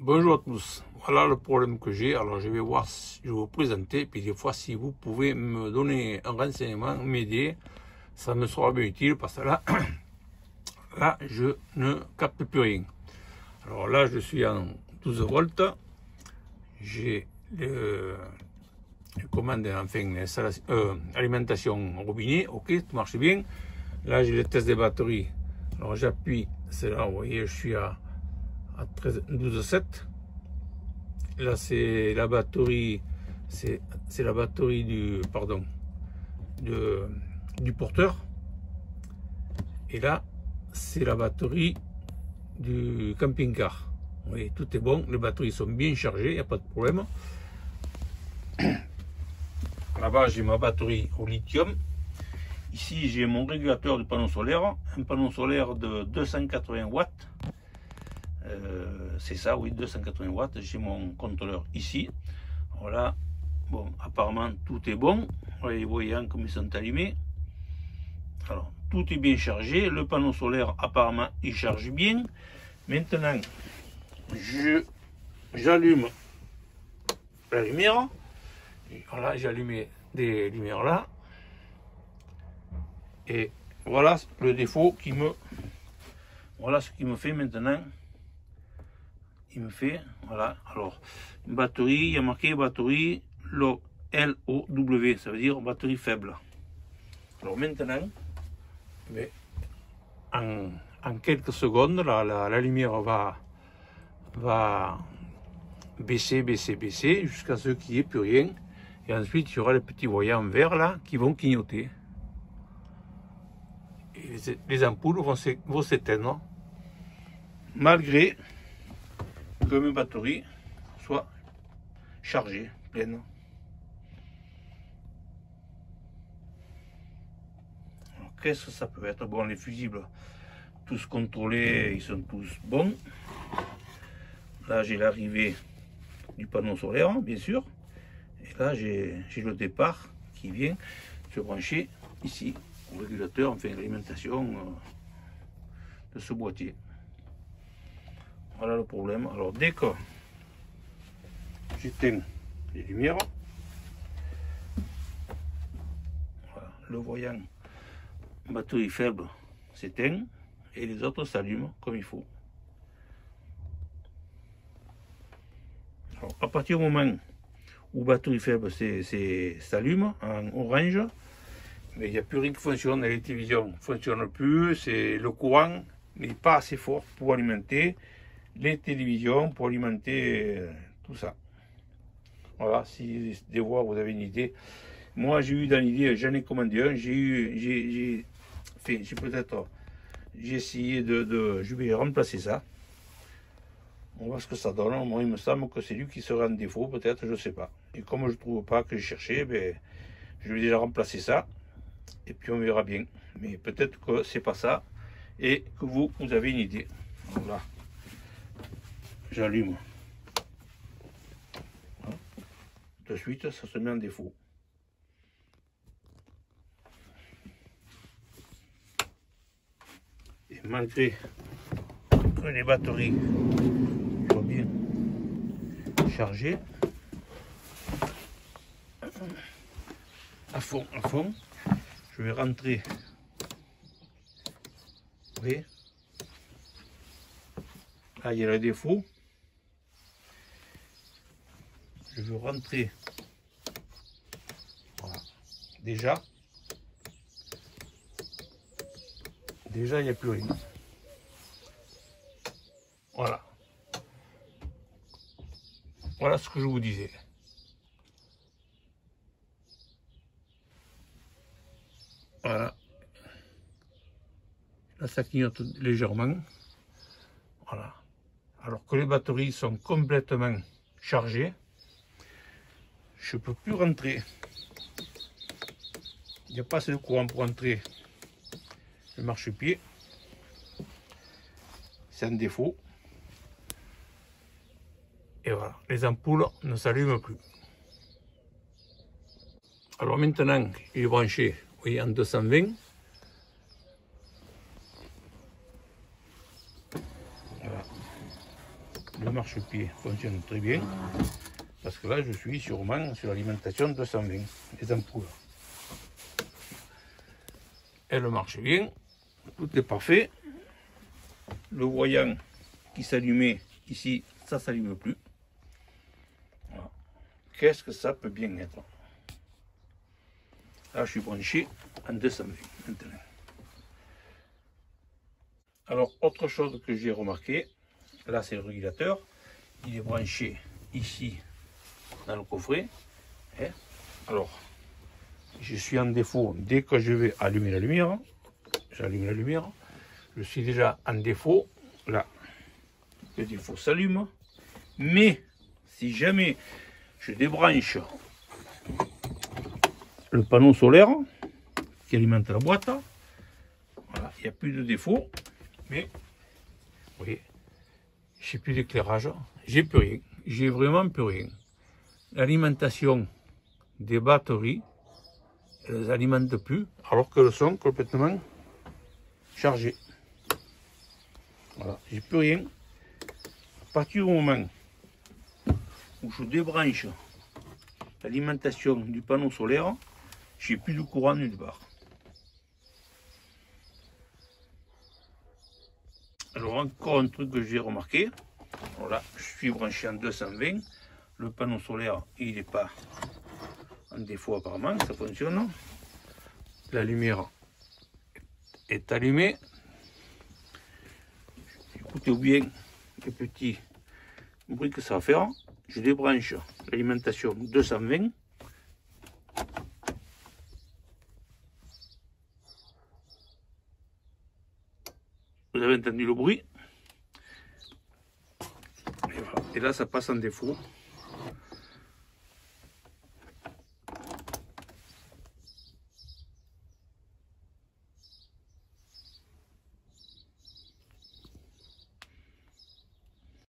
Bonjour à tous, voilà le problème que j'ai. Alors je vais voir, je vais vous présenter, puis des fois si vous pouvez me donner un renseignement, m'aider, ça me sera bien utile parce que là, là je ne capte plus rien. Alors là je suis en 12 volts, j'ai le commande, enfin alimentation robinet, ok, tout marche bien. Là j'ai le test des batteries, alors j'appuie, c'est là, vous voyez, je suis à 12,7. Là c'est la batterie, c'est la batterie du du porteur, et là c'est la batterie du camping-car. Vous voyez, tout est bon, les batteries sont bien chargées, il n'y a pas de problème. Là-bas j'ai ma batterie au lithium. Ici j'ai mon régulateur du panneau solaire, un panneau solaire de 280 watts. C'est ça, oui, 280 watts. J'ai mon contrôleur ici. Voilà, bon, apparemment tout est bon. Voilà, les voyants comme ils sont allumés. Alors, tout est bien chargé. Le panneau solaire, apparemment, il charge bien. Maintenant, j'allume la lumière. Voilà, j'ai allumé des lumières là. Et voilà le défaut qui me... Voilà ce qu'il me fait maintenant. Il me fait, voilà, alors, une batterie, il y a marqué batterie LOW, ça veut dire batterie faible. Alors maintenant, mais en quelques secondes, la lumière va baisser, jusqu'à ce qu'il n'y ait plus rien. Et ensuite, il y aura les petits voyants verts là qui vont clignoter. Et les ampoules vont s'éteindre, malgré que mes batteries soient chargées, pleines. Qu'est-ce que ça peut être? Bon, les fusibles, tous contrôlés, ils sont tous bons. Là, j'ai l'arrivée du panneau solaire, bien sûr. Et là, j'ai le départ qui vient se brancher ici, au régulateur, enfin l'alimentation de ce boîtier. Voilà le problème. Alors, dès que j'éteins les lumières, voilà, le voyant batterie faible s'éteint et les autres s'allument comme il faut. Alors, à partir du moment où batterie faible s'allume en orange, mais il n'y a plus rien qui fonctionne. Les télévisions ne fonctionnent plus, c'est le courant n'est pas assez fort pour alimenter les télévisions, pour alimenter tout ça. Voilà, si des fois vous avez une idée. Moi j'ai eu dans l'idée, j'en ai commandé un, j'ai essayé je vais remplacer ça. On va voir ce que ça donne. Moi il me semble que c'est lui qui sera en défaut, peut-être, je sais pas. Et comme je trouve pas que je cherchais, ben, je vais déjà remplacer ça. Et puis on verra bien. Mais peut-être que c'est pas ça. Et que vous avez une idée. Voilà. J'allume. De suite, ça se met en défaut. Et malgré que les batteries soient bien chargées, à fond, je vais rentrer. Vous voyez, là il y a le défaut. Je veux rentrer. Voilà. Déjà il n'y a plus rien. Voilà. Voilà ce que je vous disais. Voilà. Là ça clignote légèrement. Voilà. Alors que les batteries sont complètement chargées. Je ne peux plus rentrer. Il n'y a pas assez de courant pour entrer le marchepied. C'est un défaut. Et voilà, les ampoules ne s'allument plus. Alors maintenant, il est branché, vous voyez, en 220. Voilà. le marchepied fonctionne très bien. Parce que là, je suis sûrement sur l'alimentation 220, les ampoules. Elle marche bien, tout est parfait. Le voyant qui s'allumait ici, ça ne s'allume plus. Voilà. Qu'est-ce que ça peut bien être? Là, je suis branché en 220 maintenant. Alors, autre chose que j'ai remarqué, là c'est le régulateur, il est branché ici dans le coffret. Alors, je suis en défaut dès que je vais allumer la lumière. J'allume la lumière. Je suis déjà en défaut. Là, le défaut s'allume. Mais si jamais je débranche le panneau solaire qui alimente la boîte, voilà, il n'y a plus de défaut. Mais, vous voyez, j'ai plus d'éclairage. J'ai plus rien. J'ai vraiment plus rien. L'alimentation des batteries, elles ne alimentent plus, alors qu'elles sont complètement chargées. Voilà, j'ai plus rien. À partir du moment où je débranche l'alimentation du panneau solaire, j'ai plus de courant nulle part. Alors encore un truc que j'ai remarqué, voilà, je suis branché en 220, le panneau solaire il n'est pas en défaut apparemment, ça fonctionne. La lumière est allumée. Écoutez bien les petits bruits que ça va faire. Je débranche l'alimentation 220. Vous avez entendu le bruit. Et, voilà. Et là ça passe en défaut.